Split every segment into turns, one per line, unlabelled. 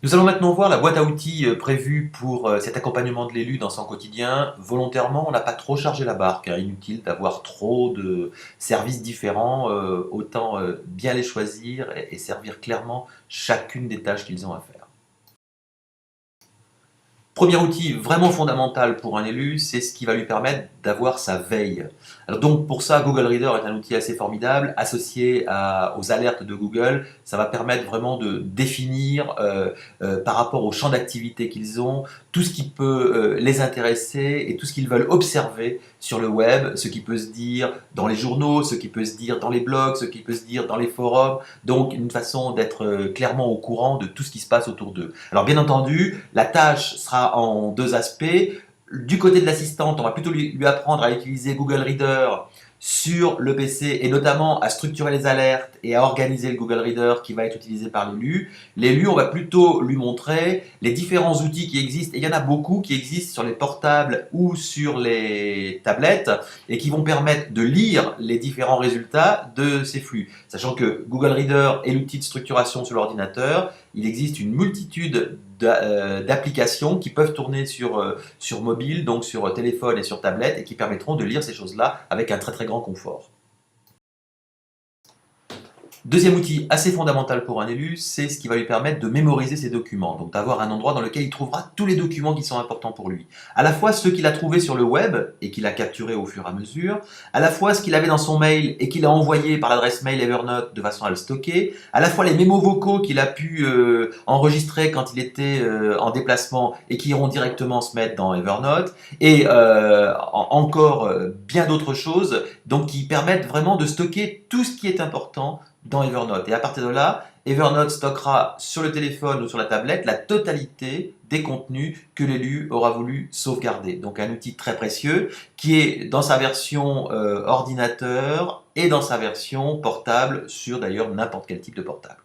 Nous allons maintenant voir la boîte à outils prévue pour cet accompagnement de l'élu dans son quotidien. Volontairement, on n'a pas trop chargé la barque, hein. Inutile d'avoir trop de services différents, autant bien les choisir et servir clairement chacune des tâches qu'ils ont à faire. Premier outil vraiment fondamental pour un élu, c'est ce qui va lui permettre d'avoir sa veille. Alors donc pour ça, Google Reader est un outil assez formidable, associé aux alertes de Google. Ça va permettre vraiment de définir par rapport au champ d'activité qu'ils ont, tout ce qui peut les intéresser et tout ce qu'ils veulent observer sur le web, ce qui peut se dire dans les journaux, ce qui peut se dire dans les blogs, ce qui peut se dire dans les forums. Donc une façon d'être clairement au courant de tout ce qui se passe autour d'eux. Alors bien entendu, la tâche sera en deux aspects. Du côté de l'assistante, on va plutôt lui apprendre à utiliser Google Reader sur le PC et notamment à structurer les alertes et à organiser le Google Reader qui va être utilisé par l'élu. L'élu, on va plutôt lui montrer les différents outils qui existent, et il y en a beaucoup qui existent sur les portables ou sur les tablettes et qui vont permettre de lire les différents résultats de ces flux. Sachant que Google Reader est l'outil de structuration sur l'ordinateur, il existe une multitude d'applications qui peuvent tourner sur mobile, donc sur téléphone et sur tablette, et qui permettront de lire ces choses-là avec un très très grand confort. Deuxième outil assez fondamental pour un élu, c'est ce qui va lui permettre de mémoriser ses documents, donc d'avoir un endroit dans lequel il trouvera tous les documents qui sont importants pour lui. À la fois ceux qu'il a trouvés sur le web et qu'il a capturés au fur et à mesure, à la fois ce qu'il avait dans son mail et qu'il a envoyé par l'adresse mail Evernote de façon à le stocker, à la fois les mémos vocaux qu'il a pu enregistrer quand il était en déplacement et qui iront directement se mettre dans Evernote, et encore bien d'autres choses, donc qui permettent vraiment de stocker tout ce qui est important dans Evernote. Et à partir de là, Evernote stockera sur le téléphone ou sur la tablette la totalité des contenus que l'élu aura voulu sauvegarder. Donc un outil très précieux qui est dans sa version ordinateur et dans sa version portable sur d'ailleurs n'importe quel type de portable.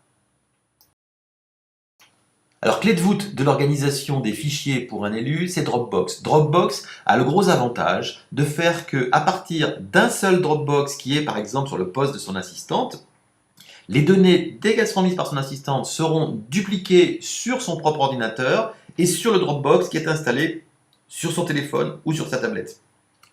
Alors, clé de voûte de l'organisation des fichiers pour un élu, c'est Dropbox. Dropbox a le gros avantage de faire que, à partir d'un seul Dropbox qui est par exemple sur le poste de son assistante, les données, dès qu'elles seront mises par son assistante, seront dupliquées sur son propre ordinateur et sur le Dropbox qui est installé sur son téléphone ou sur sa tablette.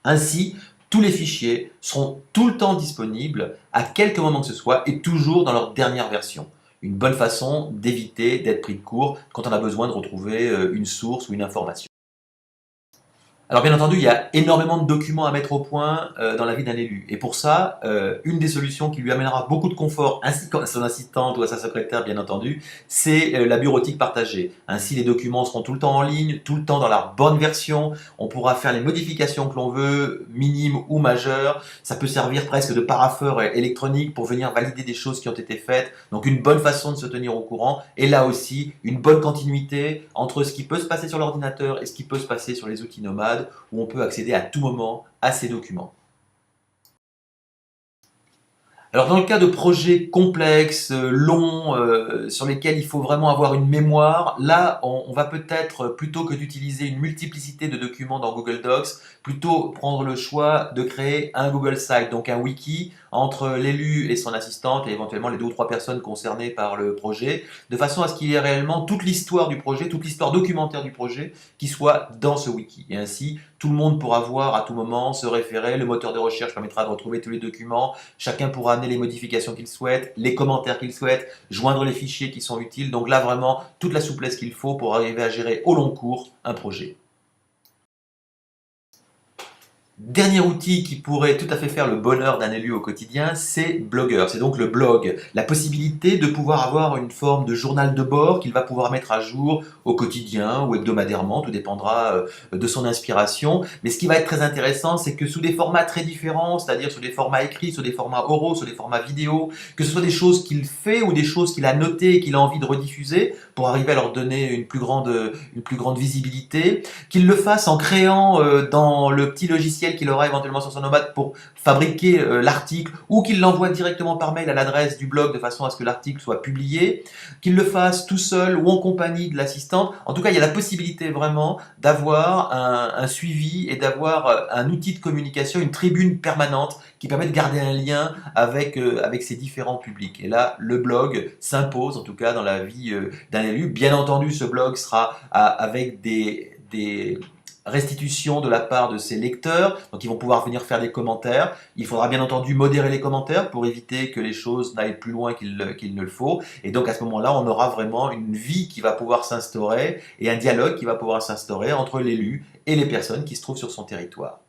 Ainsi, tous les fichiers seront tout le temps disponibles à quelque moment que ce soit et toujours dans leur dernière version. Une bonne façon d'éviter d'être pris de court quand on a besoin de retrouver une source ou une information. Alors bien entendu, il y a énormément de documents à mettre au point dans la vie d'un élu. Et pour ça, une des solutions qui lui amènera beaucoup de confort, ainsi qu'à son assistante ou à sa secrétaire bien entendu, c'est la bureautique partagée. Ainsi, les documents seront tout le temps en ligne, tout le temps dans la bonne version. On pourra faire les modifications que l'on veut, minimes ou majeures. Ça peut servir presque de parapheur électronique pour venir valider des choses qui ont été faites. Donc une bonne façon de se tenir au courant. Et là aussi, une bonne continuité entre ce qui peut se passer sur l'ordinateur et ce qui peut se passer sur les outils nomades, où on peut accéder à tout moment à ces documents. Alors dans le cas de projets complexes, longs, sur lesquels il faut vraiment avoir une mémoire, là on va peut-être, plutôt que d'utiliser une multiplicité de documents dans Google Docs, plutôt prendre le choix de créer un Google Site, donc un wiki entre l'élu et son assistante et éventuellement les 2 ou 3 personnes concernées par le projet, de façon à ce qu'il y ait réellement toute l'histoire du projet, toute l'histoire documentaire du projet qui soit dans ce wiki. Et ainsi, tout le monde pourra voir à tout moment, se référer, le moteur de recherche permettra de retrouver tous les documents, chacun pourra amener les modifications qu'il souhaite, les commentaires qu'il souhaite, joindre les fichiers qui sont utiles. Donc là, vraiment, toute la souplesse qu'il faut pour arriver à gérer au long cours un projet. Dernier outil qui pourrait tout à fait faire le bonheur d'un élu au quotidien, c'est Blogger. C'est donc le blog. La possibilité de pouvoir avoir une forme de journal de bord qu'il va pouvoir mettre à jour au quotidien ou hebdomadairement, tout dépendra de son inspiration. Mais ce qui va être très intéressant, c'est que sous des formats très différents, c'est-à-dire sous des formats écrits, sous des formats oraux, sous des formats vidéo, que ce soit des choses qu'il fait ou des choses qu'il a notées et qu'il a envie de rediffuser pour arriver à leur donner une plus grande visibilité, qu'il le fasse en créant dans le petit logiciel logiciel qu'il aura éventuellement sur son nomade pour fabriquer l'article, ou qu'il l'envoie directement par mail à l'adresse du blog de façon à ce que l'article soit publié, qu'il le fasse tout seul ou en compagnie de l'assistante. En tout cas, il y a la possibilité vraiment d'avoir un suivi et d'avoir un outil de communication, une tribune permanente qui permet de garder un lien avec ces différents publics. Et là, le blog s'impose, en tout cas dans la vie d'un élu. Bien entendu, ce blog sera avec des restitutions de la part de ses lecteurs, donc ils vont pouvoir venir faire des commentaires. Il faudra bien entendu modérer les commentaires pour éviter que les choses n'aillent plus loin qu'il ne le faut. Et donc à ce moment-là, on aura vraiment une vie qui va pouvoir s'instaurer et un dialogue qui va pouvoir s'instaurer entre l'élu et les personnes qui se trouvent sur son territoire.